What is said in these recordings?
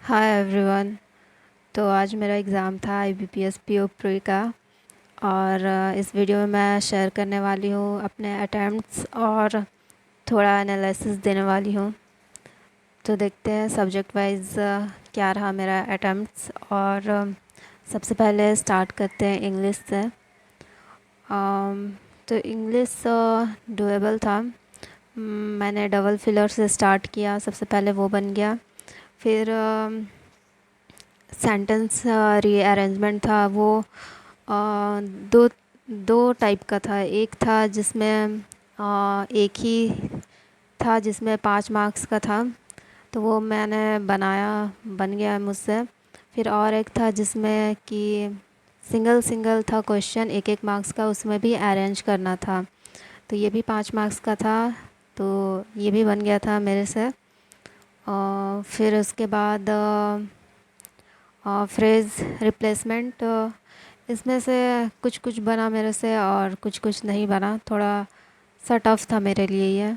Hi everyone. तो आज मेरा एग्ज़ाम था IBPS PO प्री का। और इस वीडियो में मैं शेयर करने वाली हूँ अपने अटैम्प्ट्स और थोड़ा एनालिसिस देने वाली हूँ। तो देखते हैं सब्जेक्ट वाइज क्या रहा मेरा अटैम्प्ट्स। और सबसे पहले स्टार्ट करते हैं इंग्लिश से। तो इंग्लिश डुएबल था। मैंने डबल फिलर से स्टार्ट किया, सबसे पहले वो बन गया। फिर सेंटेंस रीअरेंजमेंट था वो दो दो टाइप का था। एक था जिसमें एक ही था जिसमें 5 मार्क्स का था, तो वो मैंने बनाया, बन गया मुझसे। फिर और एक था जिसमें कि सिंगल सिंगल था क्वेश्चन, एक एक मार्क्स का, उसमें भी अरेंज करना था। तो ये भी 5 मार्क्स का था, तो ये भी बन गया था मेरे से। फिर उसके बाद फ्रेज़ रिप्लेसमेंट, इसमें से कुछ कुछ बना मेरे से और कुछ कुछ नहीं बना, थोड़ा सा टफ था मेरे लिए ये।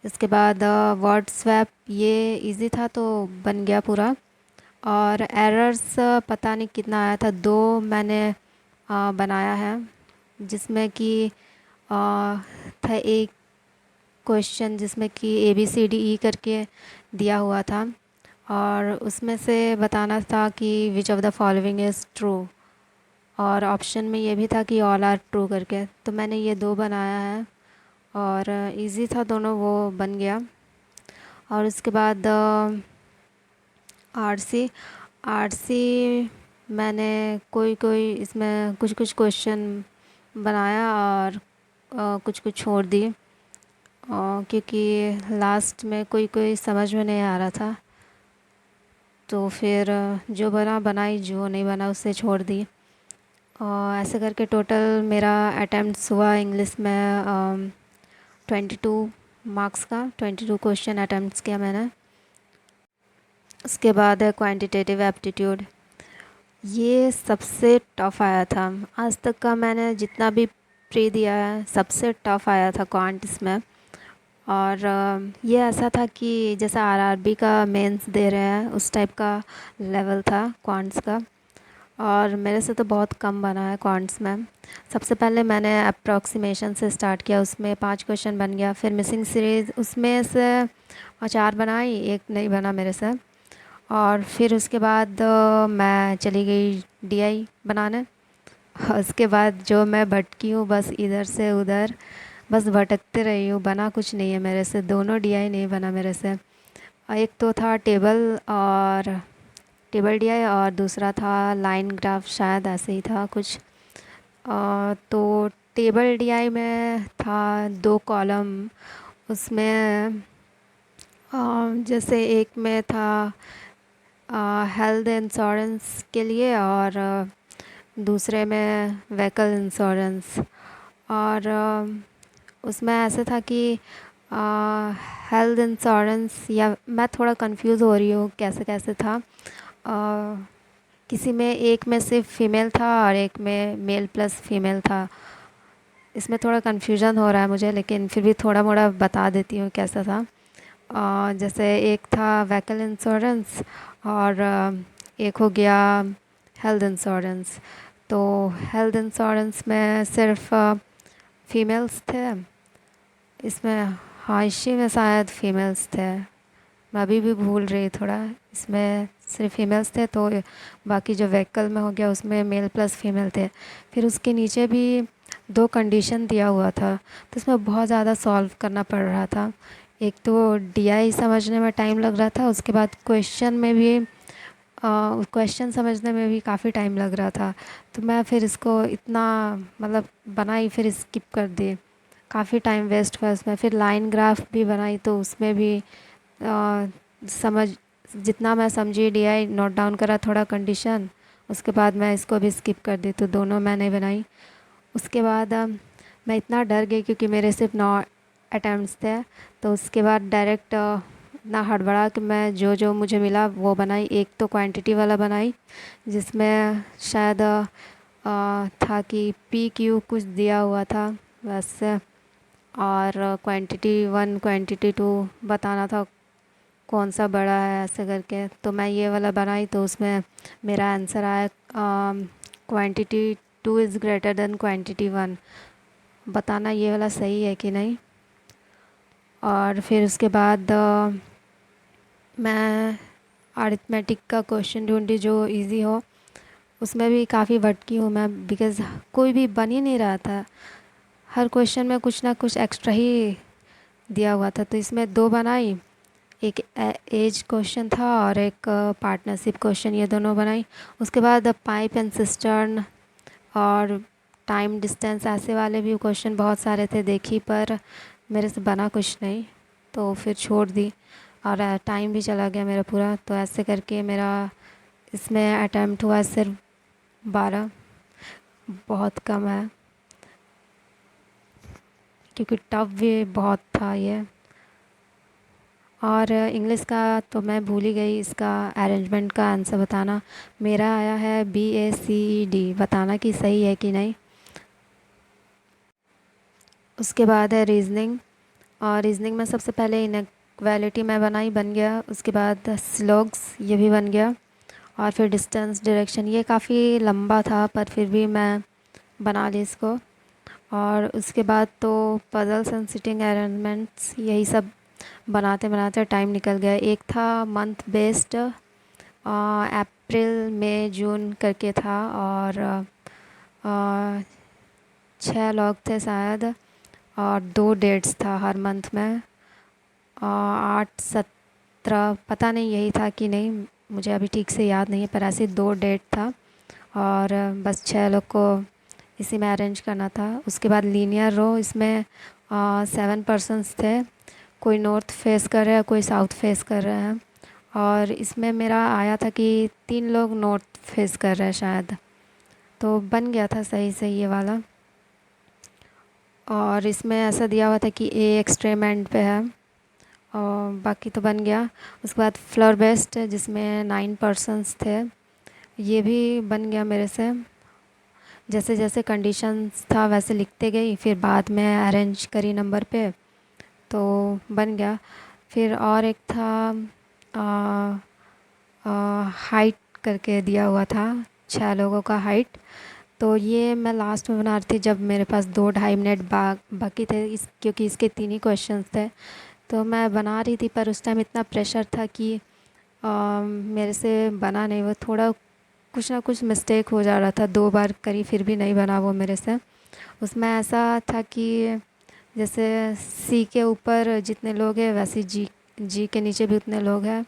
इसके बाद वर्ड स्वैप, ये इजी था तो बन गया पूरा। और एरर्स पता नहीं कितना आया था, 2 मैंने बनाया है, जिसमें कि था एक क्वेश्चन जिसमें कि ABCDE करके दिया हुआ था, और उसमें से बताना था कि which of the following is true. और ऑप्शन में ये भी था कि ऑल आर ट्रू करके, तो मैंने ये 2 बनाया है। और इजी था दोनों, वो बन गया। और उसके बाद आरसी आरसी मैंने कोई कोई इसमें कुछ कुछ क्वेश्चन बनाया और कुछ कुछ छोड़ दिए, क्योंकि लास्ट में कोई कोई समझ में नहीं आ रहा था। तो फिर जो बना बनाई, जो नहीं बना उसे छोड़ दी। और ऐसे करके टोटल मेरा अटेम्प्ट्स हुआ इंग्लिश में 22 मार्क्स का, 22 क्वेश्चन अटेम्प्ट्स किया मैंने। उसके बाद है क्वांटिटेटिव एप्टीट्यूड। ये सबसे टफ़ आया था आज तक का, मैंने जितना भी प्री दिया है सबसे टफ़ आया था क्वांट्स में। और ये ऐसा था कि जैसा RRB का मेंस दे रहे हैं उस टाइप का लेवल था क्वांट्स का। और मेरे से तो बहुत कम बना है क्वांट्स में। सबसे पहले मैंने अप्रॉक्सीमेशन से स्टार्ट किया, उसमें 5 क्वेश्चन बन गया। फिर मिसिंग सीरीज़, उसमें से 4 बनाई, एक नहीं बना मेरे से। और फिर उसके बाद मैं चली गई DI बनाने। उसके बाद जो मैं भटकी हूँ बस इधर से उधर, बस भटकते रही हूँ, बना कुछ नहीं है मेरे से, दोनों DI नहीं बना मेरे से। एक तो था टेबल DI, और दूसरा था लाइन ग्राफ, शायद ऐसे ही था कुछ। तो टेबल DI में था 2 कॉलम, उसमें जैसे एक में था हेल्थ इंश्योरेंस के लिए, और दूसरे में व्हीकल इंश्योरेंस। और उसमें ऐसे था कि हेल्थ इंश्योरेंस, या मैं थोड़ा कंफ्यूज हो रही हूँ कैसे कैसे था। किसी में एक में सिर्फ फीमेल था और एक में मेल प्लस फीमेल था। इसमें थोड़ा कन्फ्यूजन हो रहा है मुझे, लेकिन फिर भी थोड़ा मोड़ा बता देती हूँ कैसा था। जैसे एक था व्हीकल इंश्योरेंस, और एक हो गया हेल्थ इंश्योरेंस। तो हेल्थ इंश्योरेंस में सिर्फ फीमेल्स थे इसमें। हाँ, इसी में शायद फीमेल्स थे, मैं अभी भी भूल रही थोड़ा। इसमें सिर्फ फीमेल्स थे, तो बाकी जो व्हीकल में हो गया उसमें मेल प्लस फीमेल थे। फिर उसके नीचे भी 2 कंडीशन दिया हुआ था, तो इसमें बहुत ज़्यादा सॉल्व करना पड़ रहा था। एक तो DI समझने में टाइम लग रहा था, उसके बाद क्वेश्चन में भी क्वेश्चन समझने में भी काफ़ी टाइम लग रहा था। तो मैं फिर इसको इतना मतलब बनाई, फिर स्किप कर दी, काफ़ी टाइम वेस्ट हुआ उसमें। फिर लाइन ग्राफ भी बनाई, तो उसमें भी समझ, जितना मैं समझी DI नोट डाउन करा थोड़ा कंडीशन, उसके बाद मैं इसको भी स्किप कर दी, तो दोनों मैंने बनाई। उसके बाद मैं इतना डर गई क्योंकि मेरे सिर्फ 9 अटैम्प्ट्स थे। तो उसके बाद डायरेक्ट इतना हड़बड़ा कि मैं जो जो मुझे मिला वो बनाई। एक तो क्वांटिटी वाला बनाई, जिसमें शायद था कि PQ कुछ दिया हुआ था वैसे। और क्वांटिटी 1 क्वांटिटी 2 बताना था कौन सा बड़ा है ऐसे करके। तो मैं ये वाला बनाई तो उसमें मेरा आंसर आया quantity 2 is greater than quantity 1। बताना ये वाला सही है कि नहीं। और फिर उसके बाद मैं अरिथमेटिक का क्वेश्चन ढूंढी जो इजी हो। उसमें भी काफ़ी भटकी हूँ मैं, बिकॉज़ कोई भी बन ही नहीं रहा था। हर क्वेश्चन में कुछ ना कुछ एक्स्ट्रा ही दिया हुआ था। तो इसमें दो बनाई, एक एज क्वेश्चन था और एक पार्टनरशिप क्वेश्चन, ये दोनों बनाई। उसके बाद पाइप एंड सिस्टर्न और टाइम डिस्टेंस ऐसे वाले भी क्वेश्चन बहुत सारे थे देखी, पर मेरे से बना कुछ नहीं, तो फिर छोड़ दी। और टाइम भी चला गया मेरा पूरा। तो ऐसे करके मेरा इसमें अटैम्प्ट हुआ सिर्फ 12, बहुत कम है क्योंकि टफ भी बहुत था ये। और इंग्लिश का तो मैं भूल ही गई, इसका अरेंजमेंट का आंसर बताना। मेरा आया है BACED, बताना कि सही है कि नहीं। उसके बाद है रीजनिंग, और रीजनिंग में सबसे पहले इनक्वालिटी मैं बनाई, बन गया। उसके बाद स्लोग्स, ये भी बन गया। और फिर डिस्टेंस डायरेक्शन, ये काफ़ी लंबा था पर फिर भी मैं बना ली इसको। और उसके बाद तो पजल्स एंड सिटिंग अरेंजमेंट्स, यही सब बनाते बनाते टाइम निकल गया। एक था मंथ बेस्ड, अप्रैल मई जून करके था, और 6 लोग थे शायद, और 2 डेट्स था हर मंथ में, 8 17 पता नहीं यही था कि नहीं, मुझे अभी ठीक से याद नहीं है, पर ऐसे 2 डेट था। और बस 6 लोग को इसी में अरेंज करना था। उसके बाद लीनियर रो, इसमें 7 पर्सन्स थे, कोई नॉर्थ फेस कर रहा है, कोई साउथ फेस कर रहे हैं। और इसमें मेरा आया था कि 3 लोग नॉर्थ फेस कर रहे हैं शायद, तो बन गया था सही से ये वाला। और इसमें ऐसा दिया हुआ था कि ए एक्सट्रीम एंड पे है, और बाकी तो बन गया। उसके बाद फ्लोर बेस्ड, जिसमें 9 पर्सन्स थे, ये भी बन गया मेरे से। जैसे जैसे कंडीशंस था वैसे लिखते गई, फिर बाद में अरेंज करी नंबर पे, तो बन गया। फिर और एक था हाइट करके दिया हुआ था, 6 लोगों का हाइट। तो ये मैं लास्ट में बना रही थी जब मेरे पास 2 ढाई मिनट बाकी थे, क्योंकि इसके 3 ही क्वेश्चंस थे। तो मैं बना रही थी, पर उस टाइम इतना प्रेशर था कि मेरे से बना नहीं। वो थोड़ा कुछ ना कुछ मिस्टेक हो जा रहा था, 2 बार करी फिर भी नहीं बना वो मेरे से। उसमें ऐसा था कि जैसे सी के ऊपर जितने लोग हैं वैसे जी जी के नीचे भी उतने लोग हैं,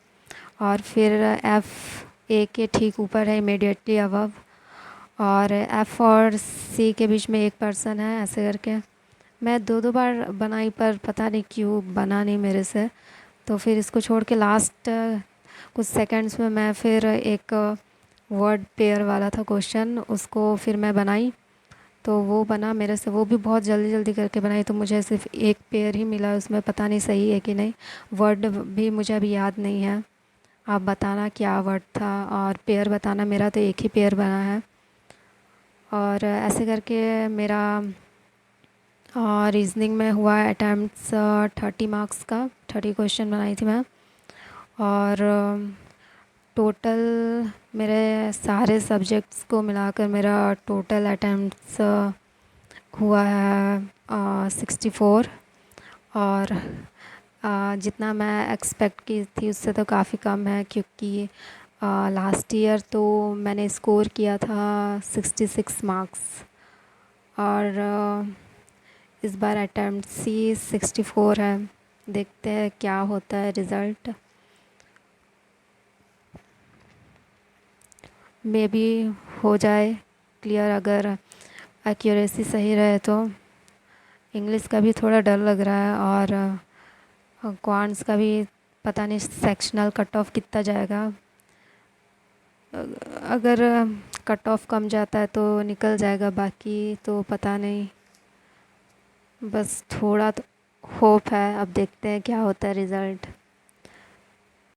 और फिर एफ़ ए के ठीक ऊपर है इमीडिएटली अबव, और एफ़ और सी के बीच में 1 पर्सन है, ऐसे करके। मैं 2 बार बनाई पर पता नहीं क्यों बना नहीं मेरे से। तो फिर इसको छोड़ के लास्ट कुछ सेकंड्स में मैं फिर एक वर्ड पेयर वाला था क्वेश्चन, उसको फिर मैं बनाई, तो वो बना मेरे से। वो भी बहुत जल्दी जल्दी करके बनाई, तो मुझे सिर्फ एक पेयर ही मिला उसमें, पता नहीं सही है कि नहीं। वर्ड भी मुझे अभी याद नहीं है, आप बताना क्या वर्ड था, और पेयर बताना। मेरा तो एक ही पेयर बना है। और ऐसे करके मेरा रीजनिंग में हुआ अटैम्प्ट्स 30 मार्क्स का, 30 क्वेश्चन बनाई थी मैं। और टोटल मेरे सारे सब्जेक्ट्स को मिलाकर मेरा टोटल अटैम्प्ट्स हुआ है 64। और जितना मैं एक्सपेक्ट की थी उससे तो काफ़ी कम है, क्योंकि लास्ट ईयर तो मैंने स्कोर किया था 66 मार्क्स, और इस बार अटैम्प्ट सी 64 है। देखते हैं क्या होता है रिज़ल्ट। मे बी हो जाए क्लियर, अगर एक्यूरेसी सही रहे तो। इंग्लिश का भी थोड़ा डर लग रहा है, और क्वांट्स का भी पता नहीं सेक्शनल कट ऑफ कितना जाएगा। अगर कट ऑफ कम जाता है तो निकल जाएगा, बाकी तो पता नहीं। बस थोड़ा तो होप है, अब देखते हैं क्या होता है रिज़ल्ट।